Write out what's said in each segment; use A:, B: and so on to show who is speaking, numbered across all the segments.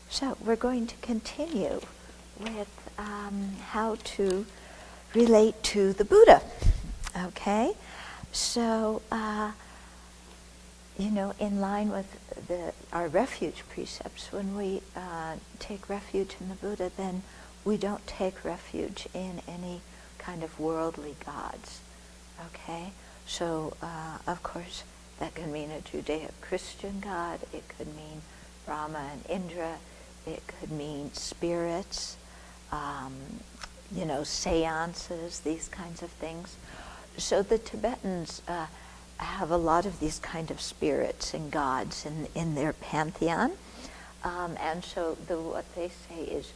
A: So we're going to continue with how to relate to the Buddha. Okay? So, in line with our refuge precepts, when we take refuge in the Buddha, then we don't take refuge in any kind of worldly gods. Okay? So, of course, that can mean a Judeo-Christian god. It could mean Brahma and Indra. It could mean spirits, seances, these kinds of things. So the Tibetans have a lot of these kind of spirits and gods in their pantheon. And so what they say is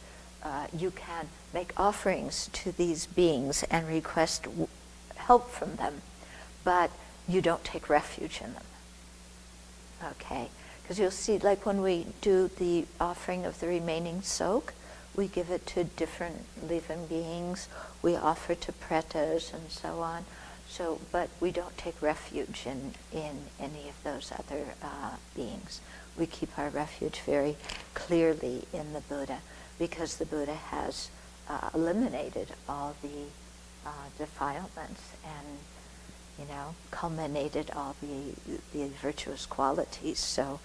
A: you can make offerings to these beings and request help from them, but you don't take refuge in them. Okay? Because you'll see, like when we do the offering of the remaining soak, we give it to different living beings. We offer to pretas and so on. So, but we don't take refuge in any of those other beings. We keep our refuge very clearly in the Buddha, because the Buddha has eliminated all the defilements and culminated all the virtuous qualities. So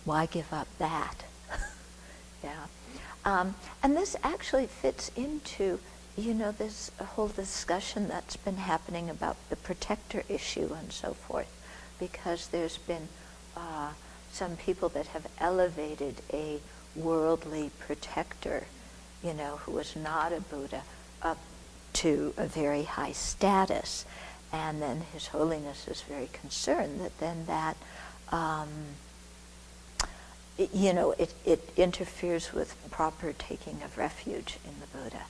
A: why give up that? Yeah. And this actually fits into, this whole discussion that's been happening about the protector issue and so forth, because there's been some people that have elevated a worldly protector, who was not a Buddha, up to a very high status. And then His Holiness is very concerned that then that, it interferes with proper taking of refuge in the Buddha.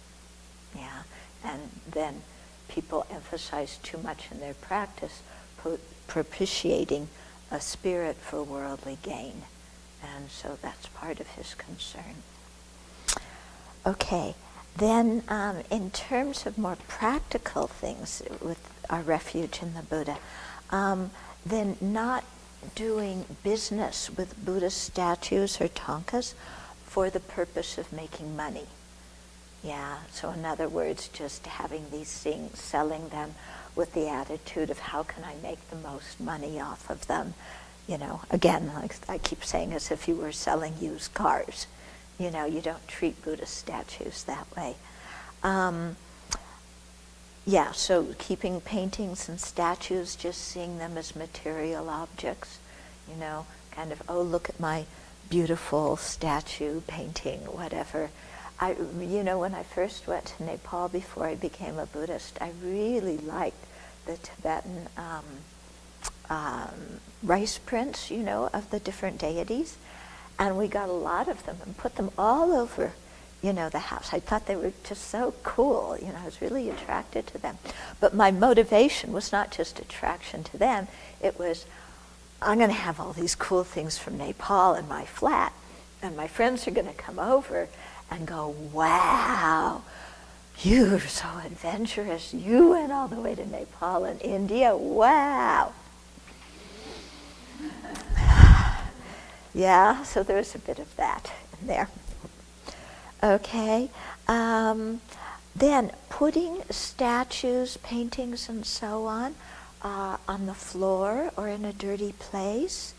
A: Yeah, and then people emphasize too much in their practice propitiating a spirit for worldly gain. And so that's part of his concern. Okay, then in terms of more practical things with our refuge in the Buddha, then not doing business with Buddhist statues or thangkas for the purpose of making money. Yeah, so in other words, just having these things, selling them with the attitude of how can I make the most money off of them. Again, like I keep saying, as if you were selling used cars. You don't treat Buddhist statues that way. So keeping paintings and statues, just seeing them as material objects, kind of, oh, look at my beautiful statue, painting, whatever. When I first went to Nepal before I became a Buddhist, I really liked the Tibetan rice prints, of the different deities. And we got a lot of them and put them all over, the house. I thought they were just so cool. I was really attracted to them. But my motivation was not just attraction to them. It was, I'm going to have all these cool things from Nepal in my flat. And my friends are going to come over and go, wow, you're so adventurous. You went all the way to Nepal and India. Wow. Yeah, so there's a bit of that in there. Okay. Then putting statues, paintings, and so on the floor or in a dirty place.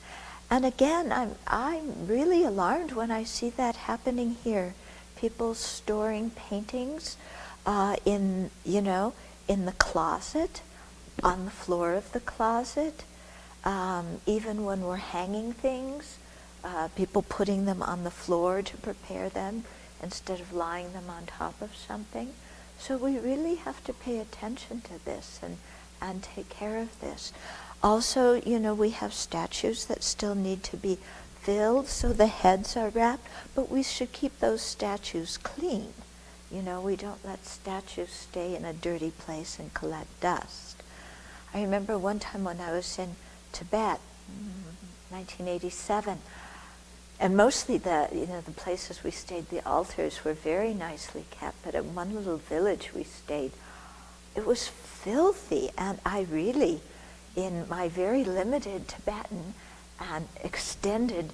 A: And again, I'm really alarmed when I see that happening here. People storing paintings in the closet, on the floor of the closet. Even when we're hanging things, people putting them on the floor to prepare them instead of lying them on top of something. So we really have to pay attention to this and take care of this. Also, we have statues that still need to be filled, so the heads are wrapped, but we should keep those statues clean. We don't let statues stay in a dirty place and collect dust. I remember one time when I was in Tibet, 1987, and mostly the places we stayed, the altars were very nicely kept, but at one little village we stayed, it was filthy, and I really, in my very limited Tibetan and extended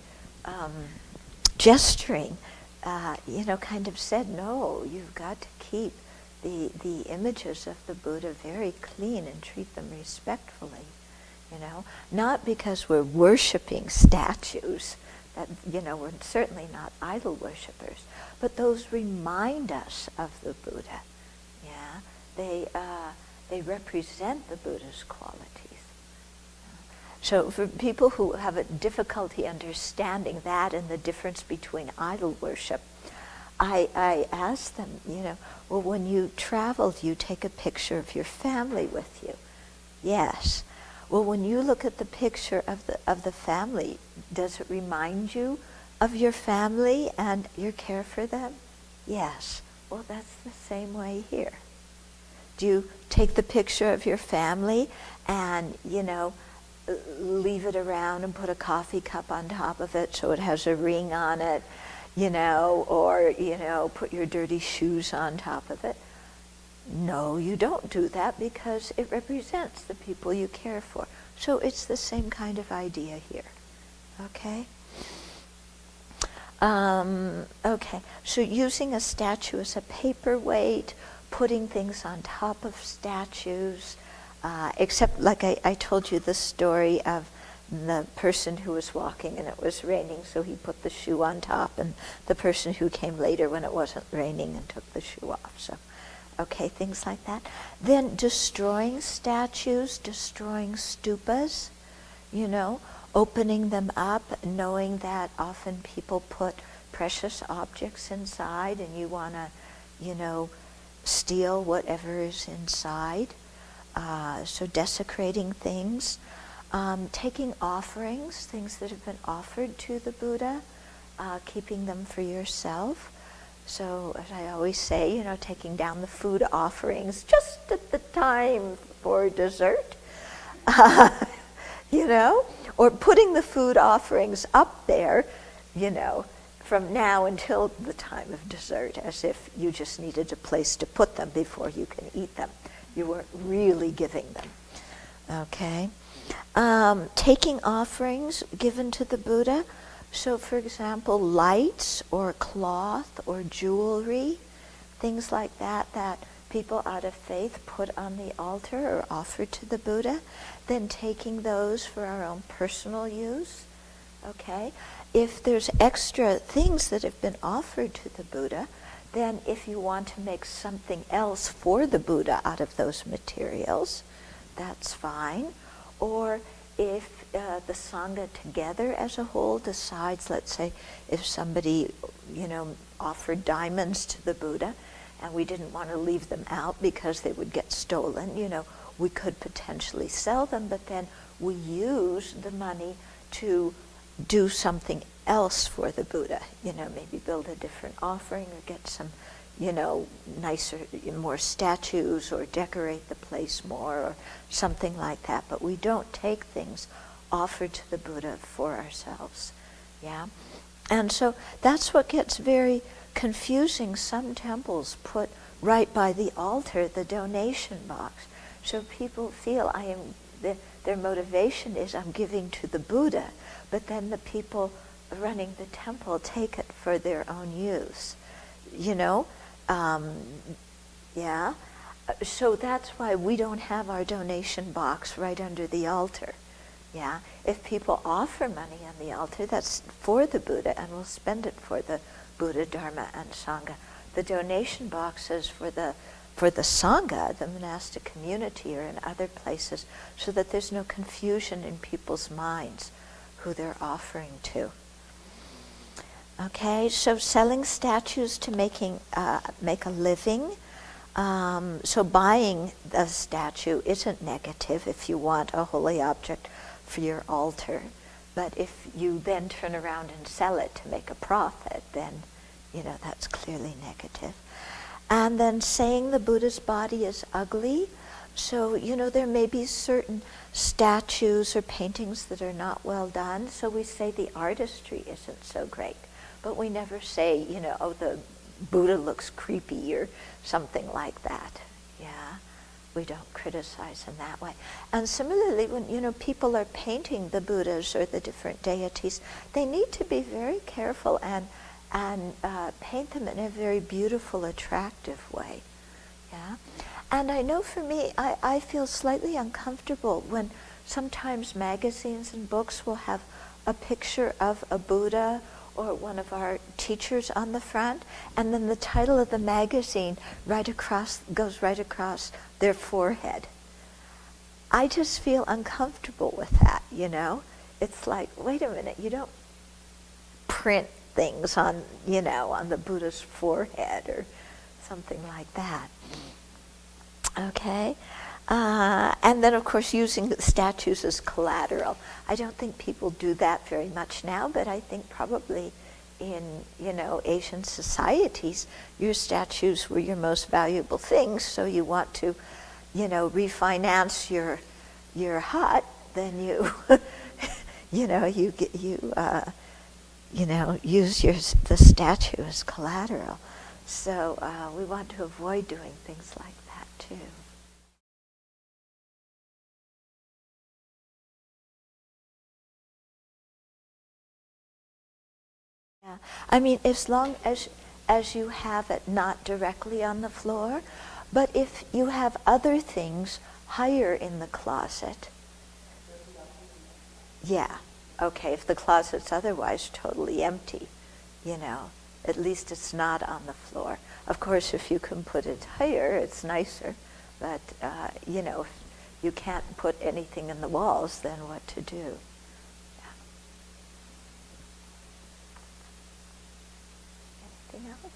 A: gesturing, kind of said, no, you've got to keep the images of the Buddha very clean and treat them respectfully, not because we're worshiping statues, that, we're certainly not idol worshippers, but those remind us of the Buddha. Yeah, they represent the Buddha's qualities. So for people who have a difficulty understanding that and the difference between idol worship, I ask them, well, when you travel, do you take a picture of your family with you? Yes. Well, when you look at the picture of the family, does it remind you of your family and your care for them? Yes. Well, that's the same way here. Do you take the picture of your family and, leave it around and put a coffee cup on top of it so it has a ring on it, or, put your dirty shoes on top of it? No, you don't do that because it represents the people you care for. So it's the same kind of idea here. Okay? Okay, so using a statue as a paperweight, putting things on top of statues, except like I told you the story of the person who was walking and it was raining, so he put the shoe on top, and the person who came later when it wasn't raining and took the shoe off. So, okay, things like that. Then destroying statues, destroying stupas, opening them up, knowing that often people put precious objects inside and you want to, steal whatever is inside. So desecrating things. Taking offerings, things that have been offered to the Buddha, keeping them for yourself. So as I always say, taking down the food offerings just at the time for dessert, or putting the food offerings up there, from now until the time of dessert, as if you just needed a place to put them before you can eat them. You weren't really giving them. Okay? Taking offerings given to the Buddha. So, for example, lights or cloth or jewelry, things like that people out of faith put on the altar or offer to the Buddha, then taking those for our own personal use. Okay? If there's extra things that have been offered to the Buddha, then if you want to make something else for the Buddha out of those materials, that's fine. Or if the Sangha together as a whole decides, let's say, if somebody, offered diamonds to the Buddha and we didn't want to leave them out because they would get stolen, we could potentially sell them, but then we use the money to do something else for the Buddha, maybe build a different offering or get some, nicer, more statues or decorate the place more or something like that. But we don't take things offered to the Buddha for ourselves, yeah? And so that's what gets very confusing. Some temples put right by the altar the donation box. So people feel their motivation is I'm giving to the Buddha, but then the people running the temple take it for their own use, yeah. So that's why we don't have our donation box right under the altar, yeah. If people offer money on the altar, that's for the Buddha, and we'll spend it for the Buddha, Dharma, and Sangha. The donation box is for the Sangha, the monastic community, or in other places, so that there's no confusion in people's minds who they're offering to. Okay, so selling statues to make a living. So buying a statue isn't negative if you want a holy object for your altar. But if you then turn around and sell it to make a profit, then, that's clearly negative. And then saying the Buddha's body is ugly. So, there may be certain statues or paintings that are not well done. So we say the artistry isn't so great. But we never say, the Buddha looks creepy or something like that. Yeah. we don't criticize in that way. And similarly, when people are painting the Buddhas or the different deities, they need to be very careful and paint them in a very beautiful, attractive way. Yeah, and I know for me, I feel slightly uncomfortable when sometimes magazines and books will have a picture of a Buddha or one of our teachers on the front, and then the title of the magazine goes right across their forehead. I just feel uncomfortable with that, It's like, wait a minute, you don't print things on the Buddha's forehead or something like that. Okay? And then, of course, using statues as collateral. I don't think people do that very much now, but I think probably in, Asian societies, your statues were your most valuable things, so you want to, refinance your hut, then you, use the statue as collateral. So we want to avoid doing things like that, too. Yeah. I mean, as long as you have it not directly on the floor, but if you have other things higher in the closet, yeah, okay, if the closet's otherwise totally empty, at least it's not on the floor. Of course, if you can put it higher, it's nicer, but, if you can't put anything in the walls, then what to do? Anything else?